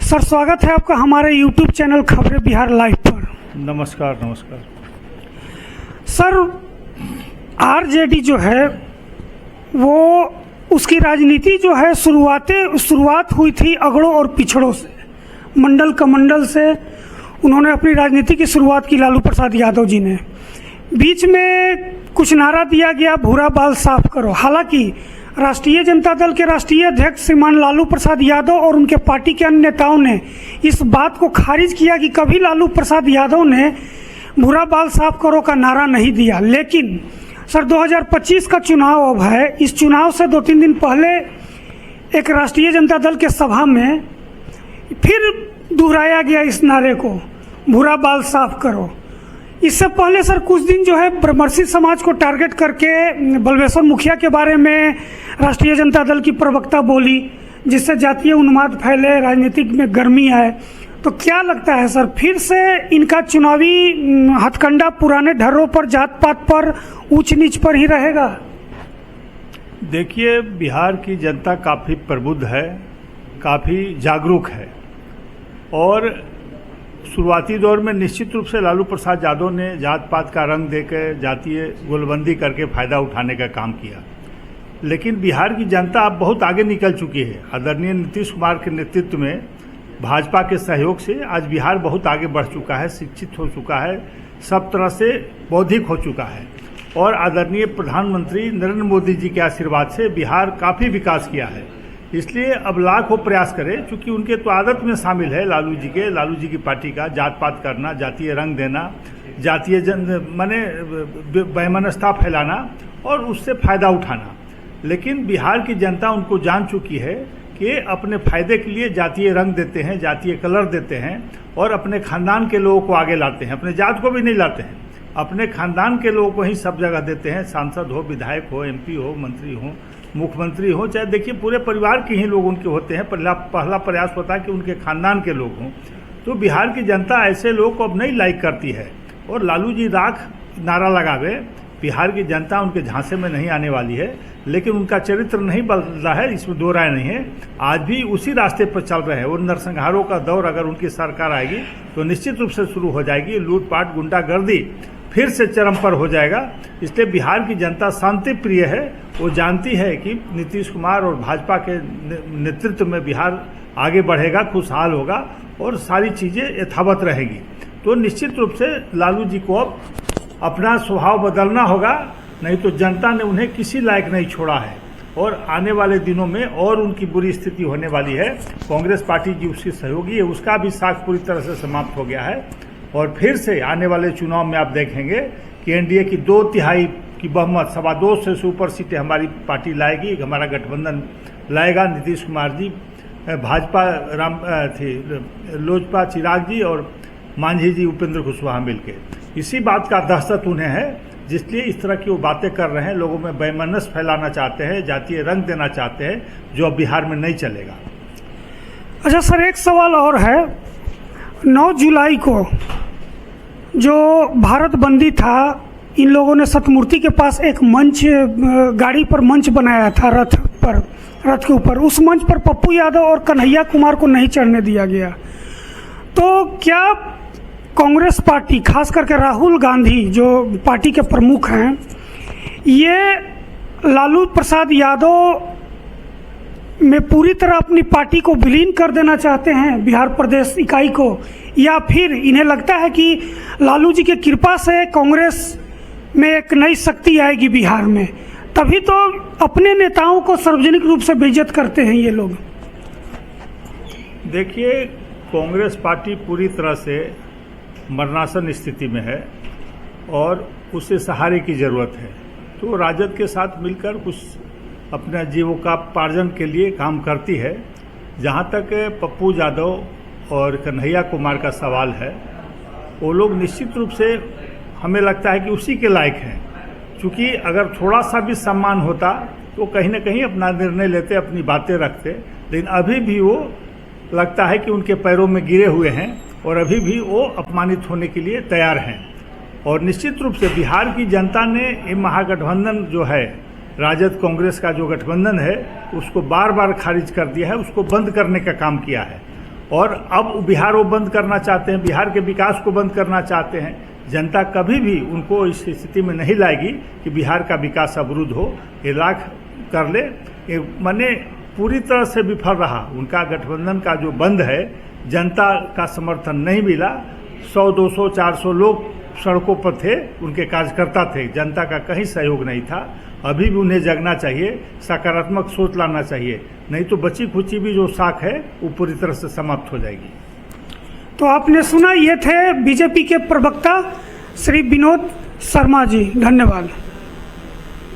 Sir, स्वागत है आपका हमारे YouTube चैनल खबरें बिहार लाइव पर। नमस्कार नमस्कार। सर, आरजेडी जो है वो उसकी राजनीति जो है शुरुआत हुई थी अगड़ों और पिछड़ों से, मंडल कमंडल से उन्होंने अपनी राजनीति की शुरुआत की। लालू प्रसाद यादव जी ने बीच में कुछ नारा दिया गया, भूरा बाल साफ करो। हालांकि राष्ट्रीय जनता दल के राष्ट्रीय अध्यक्ष श्रीमान लालू प्रसाद यादव और उनके पार्टी के अन्य नेताओं ने इस बात को खारिज किया कि कभी लालू प्रसाद यादव ने भूरा बाल साफ करो का नारा नहीं दिया। लेकिन सर, 2025 का चुनाव अब है। इस चुनाव से 2-3 दिन पहले एक राष्ट्रीय जनता दल के सभा में फिर दोहराया गया इस नारे को, भूरा बाल साफ करो। इससे पहले सर कुछ दिन जो है ब्रह्मर्षि समाज को टारगेट करके बलवेश्वर मुखिया के बारे में राष्ट्रीय जनता दल की प्रवक्ता बोली, जिससे जातीय उन्माद फैले, राजनीतिक में गर्मी आए। तो क्या लगता है सर, फिर से इनका चुनावी हथकंडा पुराने ढर्रों पर, जात पात पर, ऊंच नीच पर ही रहेगा? देखिए, बिहार की जनता काफ़ी प्रबुद्ध है, काफ़ी जागरूक है और शुरुआती दौर में निश्चित रूप से लालू प्रसाद यादव ने जात पात का रंग देकर जातीय गोलबंदी करके फायदा उठाने का काम किया। लेकिन बिहार की जनता अब बहुत आगे निकल चुकी है। आदरणीय नीतीश कुमार के नेतृत्व में भाजपा के सहयोग से आज बिहार बहुत आगे बढ़ चुका है, शिक्षित हो चुका है, सब तरह से बौद्धिक हो चुका है और आदरणीय प्रधानमंत्री नरेंद्र मोदी जी के आशीर्वाद से बिहार काफ़ी विकास किया है। इसलिए अब लाख वो प्रयास करें, क्योंकि उनके तो आदत में शामिल है लालू जी की पार्टी का जात पात करना, जातीय रंग देना, जातीय माने वैमनस्यता फैलाना और उससे फायदा उठाना। लेकिन बिहार की जनता उनको जान चुकी है कि अपने फायदे के लिए जातीय रंग देते हैं, जातीय कलर देते हैं और अपने खानदान के लोगों को आगे लाते हैं, अपने जात को भी नहीं लाते हैं, अपने खानदान के लोगों को ही सब जगह देते हैं। सांसद हो, विधायक हो, MP हो, मंत्री हो, मुख्यमंत्री हो, चाहे देखिए पूरे परिवार के ही लोग उनके होते हैं। पहला प्रयास होता है कि उनके खानदान के लोग हों। तो बिहार की जनता ऐसे लोग को अब नहीं लाइक करती है और लालू जी राख नारा लगावे, बिहार की जनता उनके झांसे में नहीं आने वाली है। लेकिन उनका चरित्र नहीं बदल रहा है, इसमें दो राय नहीं है। आज भी उसी रास्ते पर चल रहे हैं और नरसंहारों का दौर अगर उनकी सरकार आएगी तो निश्चित रूप से शुरू हो जाएगी। लूटपाट, गुंडागर्दी फिर से चरम पर हो जाएगा। इसलिए बिहार की जनता शांति प्रिय है, वो जानती है कि नीतीश कुमार और भाजपा के नेतृत्व में बिहार आगे बढ़ेगा, खुशहाल होगा और सारी चीज़ें यथावत रहेगी। तो निश्चित रूप से लालू जी को अब अपना स्वभाव बदलना होगा, नहीं तो जनता ने उन्हें किसी लायक नहीं छोड़ा है और आने वाले दिनों में और उनकी बुरी स्थिति होने वाली है। कांग्रेस पार्टी जी उसकी सहयोगी है, उसका भी साख पूरी तरह से समाप्त हो गया है और फिर से आने वाले चुनाव में आप देखेंगे कि एनडीए की 2/3 की बहुमत, 2.25 से ऊपर सीटें हमारी पार्टी लाएगी, हमारा गठबंधन लाएगा। नीतीश कुमार जी, भाजपा लोजपा चिराग जी और मांझी जी उपेंद्र कुशवाहा मिलकर, इसी बात का दहशत उन्हें है, जिसलिए इस तरह की वो बातें कर रहे हैं। लोगों में वैमनस्य फैलाना चाहते हैं, जातीय रंग देना चाहते हैं, जो अब बिहार में नहीं चलेगा। अच्छा सर, एक सवाल और है। 9 जुलाई को जो भारत बंदी था, इन लोगों ने सतमूर्ति के पास एक मंच, गाड़ी पर मंच बनाया था, रथ के ऊपर। उस मंच पर पप्पू यादव और कन्हैया कुमार को नहीं चढ़ने दिया गया। तो क्या कांग्रेस पार्टी, खास करके राहुल गांधी जो पार्टी के प्रमुख हैं, ये लालू प्रसाद यादव में पूरी तरह अपनी पार्टी को विलीन कर देना चाहते हैं, बिहार प्रदेश इकाई को, या फिर इन्हें लगता है कि लालू जी की कृपा से कांग्रेस में एक नई शक्ति आएगी बिहार में, तभी तो अपने नेताओं को सार्वजनिक रूप से बेइज्जत करते हैं ये लोग? देखिए, कांग्रेस पार्टी पूरी तरह से मरणासन स्थिति में है और उसे सहारे की जरूरत है। तो राजद के साथ मिलकर कुछ अपने जीविकोपार्जन के लिए काम करती है। जहाँ तक पप्पू यादव और कन्हैया कुमार का सवाल है, वो लोग निश्चित रूप से हमें लगता है कि उसी के लायक हैं, क्योंकि अगर थोड़ा सा भी सम्मान होता तो कहीं ना कहीं अपना निर्णय लेते, अपनी बातें रखते। लेकिन अभी भी वो लगता है कि उनके पैरों में गिरे हुए हैं और अभी भी वो अपमानित होने के लिए तैयार हैं। और निश्चित रूप से बिहार की जनता ने ये महागठबंधन जो है, राजद कांग्रेस का जो गठबंधन है, उसको बार बार खारिज कर दिया है, उसको बंद करने का काम किया है। और अब बिहार वो बंद करना चाहते हैं, बिहार के विकास को बंद करना चाहते हैं। जनता कभी भी उनको इस स्थिति में नहीं लाएगी कि बिहार का विकास अवरुद्ध हो। ये लाख कर ले, ये माने पूरी तरह से विफल रहा। उनका गठबंधन का जो बंद है, जनता का समर्थन नहीं मिला। 100, 200, 400 लोग सड़कों पर थे, उनके कार्यकर्ता थे, जनता का कहीं सहयोग नहीं था। अभी भी उन्हें जगना चाहिए, सकारात्मक सोच लाना चाहिए, नहीं तो बची खुची भी जो साख है वो पूरी तरह से समाप्त हो जाएगी। तो आपने सुना, ये थे बीजेपी के प्रवक्ता श्री विनोद शर्मा जी। धन्यवाद।